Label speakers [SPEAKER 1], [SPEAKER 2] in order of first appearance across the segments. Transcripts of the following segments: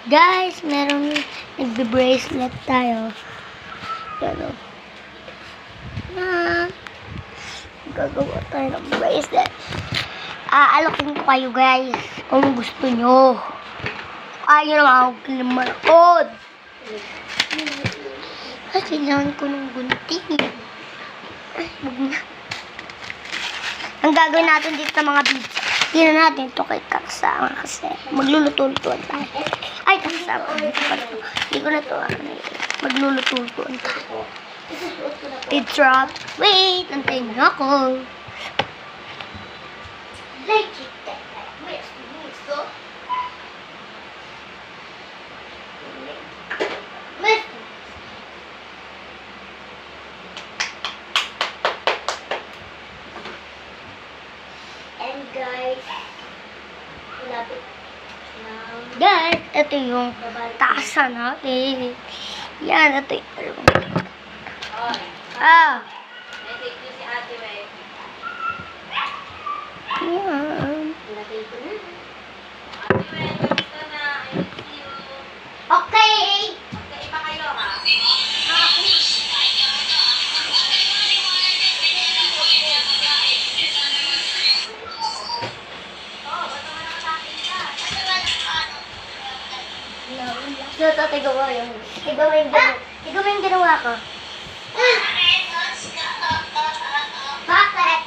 [SPEAKER 1] Guys, meron nagbe-bracelet tayo. Yan o. Gagawa tayo ng bracelet. Aalokin ko kayo guys kung gusto nyo. Ayaw naman ako manood. Kailangan ko ng gunting. Wag na. Ang gagawin natin dito ng mga beads. Hindi na natin ito kay Kaksama kasi magluluto-lutuan tayo. Ay, Kaksama. Hindi ko na ito. Magluluto-lutuan tayo. Bead drop. Wait, nantayin nyo ako. And guys, ito yung taasan natin. Yan, ito yung
[SPEAKER 2] Nag-take nyo si Ate Wei.
[SPEAKER 1] yan.
[SPEAKER 2] Nag-take ko na. Ate Wei, kamusta na? I miss you.
[SPEAKER 1] Okay.
[SPEAKER 2] Magkaiba kayo, ha?
[SPEAKER 1] Tigawa yung ginawa ko. Bakit?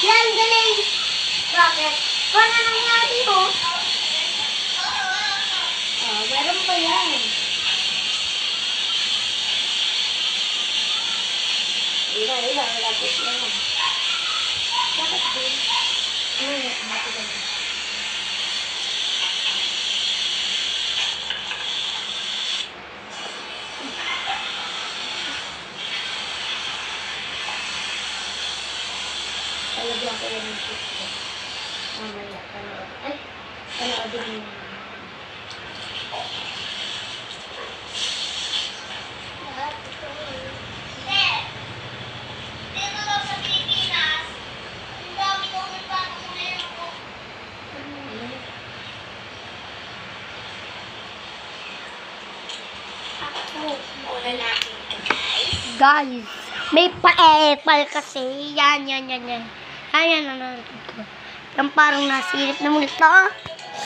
[SPEAKER 1] Yan, galing. Bakit? Paano nangyari mo? Meron pa yan. Malapit na. Bakit din? Bakit din? Talagyan ko yan ng gusto. Mamaya, panood. Ay, panoodin mo naman. Guys, may pa-epal kasi. Yan. Ayan. Yan parang nasilip na multo.